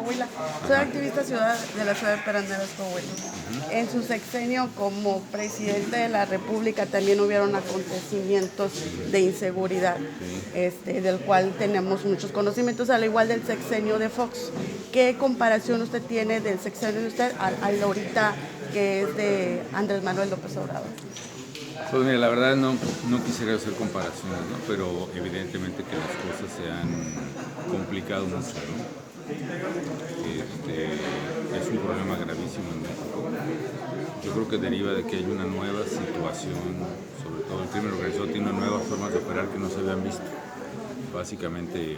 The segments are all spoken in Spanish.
Coahuila. Soy activista de la ciudad de Pedernales, Coahuila. En su sexenio como presidente de la República también hubieron acontecimientos de inseguridad, del cual tenemos muchos conocimientos, al igual del sexenio de Fox. ¿Qué comparación usted tiene del sexenio de usted al ahorita que es de Andrés Manuel López Obrador? Pues mira, la verdad no quisiera hacer comparaciones, ¿no? Pero evidentemente que las cosas se han complicado mucho, ¿no? Es un problema gravísimo en México. Yo creo que deriva de que hay una nueva situación, sobre todo el crimen organizado tiene una nueva forma de operar que no se habían visto. Básicamente,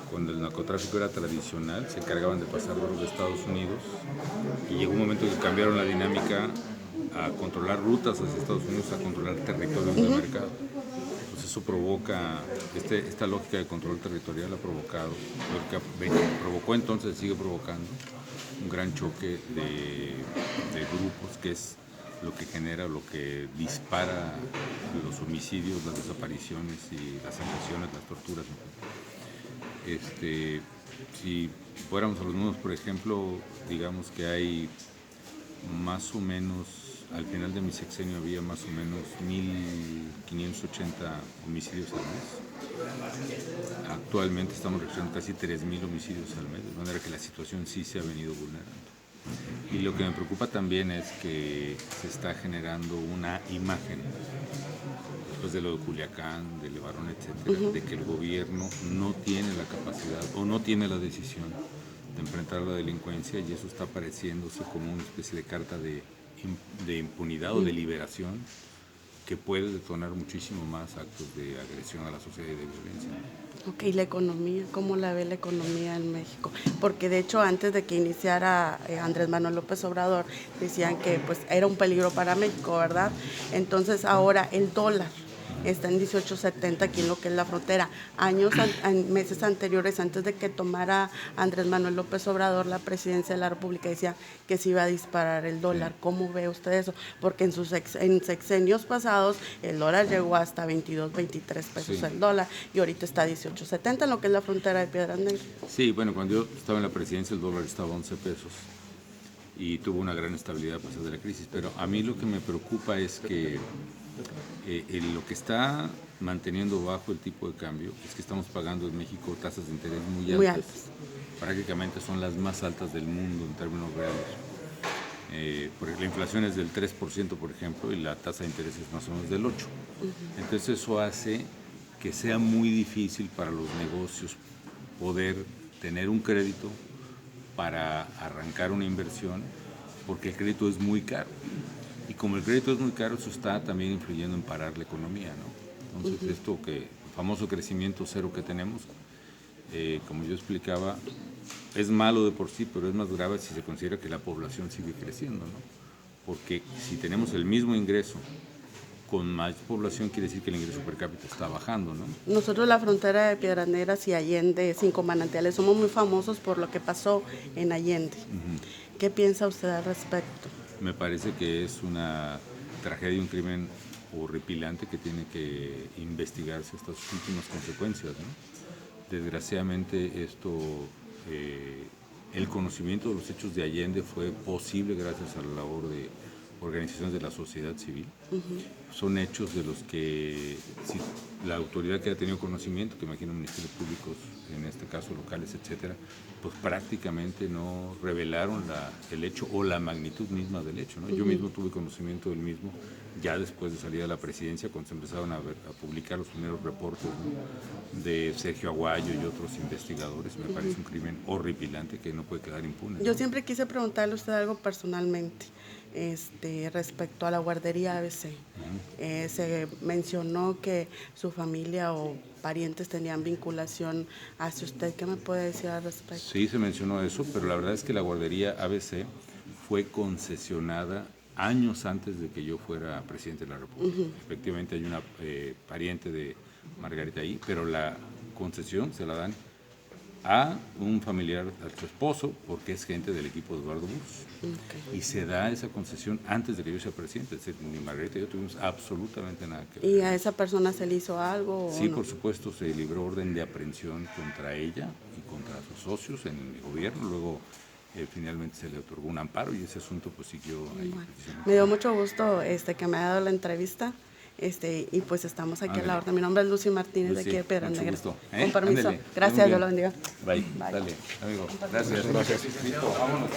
cuando el narcotráfico era tradicional, se encargaban de pasar drogas de Estados Unidos y llegó un momento que cambiaron la dinámica a controlar rutas hacia Estados Unidos, a controlar territorios del mercado. Pues eso provoca, esta lógica de control territorial ha provocado, provocó entonces, sigue provocando un gran choque de grupos, que es lo que genera, lo que dispara los homicidios, las desapariciones y las agresiones, las torturas. Si fuéramos a los números, por ejemplo, digamos que hay más o menos, al final de mi sexenio había más o menos 1.580 homicidios al mes. Actualmente estamos registrando casi 3.000 homicidios al mes, de manera que la situación sí se ha venido vulnerando. Y lo que me preocupa también es que se está generando una imagen, después de lo de Culiacán, de Levarón, etcétera, de que el gobierno no tiene la capacidad o no tiene la decisión de enfrentar la delincuencia, y eso está pareciéndose como una especie de carta de impunidad o de liberación que puede detonar muchísimo más actos de agresión a la sociedad y de violencia. Ok, la economía, ¿cómo la ve la economía en México? Porque de hecho antes de que iniciara Andrés Manuel López Obrador decían que pues era un peligro para México, ¿verdad? Entonces ahora el dólar está en 18.70 aquí en lo que es la frontera. Meses anteriores, antes de que tomara Andrés Manuel López Obrador la presidencia de la República, decía que se iba a disparar el dólar. ¿Cómo ve usted eso? Porque en sexenios pasados el dólar llegó hasta 22, 23 pesos el dólar y ahorita está 18.70 en lo que es la frontera de Piedras Negras. Sí, bueno, cuando yo estaba en la presidencia el dólar estaba a 11 pesos y tuvo una gran estabilidad a pesar de la crisis, pero a mí lo que me preocupa es que lo que está manteniendo bajo el tipo de cambio es que estamos pagando en México tasas de interés muy altas. Prácticamente son las más altas del mundo en términos reales. Porque la inflación es del 3%, por ejemplo, y la tasa de interés es más o menos del 8%. Entonces eso hace que sea muy difícil para los negocios poder tener un crédito para arrancar una inversión, porque el crédito es muy caro. Y como el crédito es muy caro, eso está también influyendo en parar la economía, ¿no? Entonces, el famoso crecimiento cero que tenemos, como yo explicaba, es malo de por sí, pero es más grave si se considera que la población sigue creciendo, ¿no? Porque si tenemos el mismo ingreso con más población, quiere decir que el ingreso per cápita está bajando, ¿no? Nosotros la frontera de Piedras Negras y Allende, Cinco Manantiales, somos muy famosos por lo que pasó en Allende. ¿Qué piensa usted al respecto? Me parece que es una tragedia, un crimen horripilante que tiene que investigarse estas últimas consecuencias, ¿no? Desgraciadamente el conocimiento de los hechos de Allende fue posible gracias a la labor de organizaciones de la sociedad civil. Son hechos de los que si la autoridad que ha tenido conocimiento, que imagino ministerios públicos, en este caso locales, etcétera, pues prácticamente no revelaron el hecho o la magnitud misma del hecho, ¿no? Yo mismo tuve conocimiento del mismo ya después de salir a la presidencia, cuando se empezaron a publicar los primeros reportes, ¿no?, de Sergio Aguayo y otros investigadores. Me parece un crimen horripilante que no puede quedar impune, ¿no? Yo siempre quise preguntarle a usted algo personalmente. Respecto a la guardería ABC. Se mencionó que su familia o parientes tenían vinculación hacia usted. ¿Qué me puede decir al respecto? Sí, se mencionó eso, pero la verdad es que la guardería ABC fue concesionada años antes de que yo fuera presidente de la República. Efectivamente hay una pariente de Margarita ahí, pero la concesión se la dan a un familiar, a su esposo, porque es gente del equipo de Eduardo Burgos. Y se da esa concesión antes de que yo sea presidente. Es decir, ni Margarita y yo tuvimos absolutamente nada que ver. ¿Y a esa persona se le hizo algo? Sí, no? Por supuesto, se libró orden de aprehensión contra ella y contra sus socios en el gobierno, luego finalmente se le otorgó un amparo y ese asunto pues siguió ahí. Bueno, me dio mucho gusto que me haya dado la entrevista. Y pues estamos aquí a la orden. Mi nombre es Lucy Martínez, de aquí de Piedras Negras. Con permiso. Ándale. Gracias, Dios lo bendiga. Bye. Bye. Dale, amigo. Gracias. Vámonos.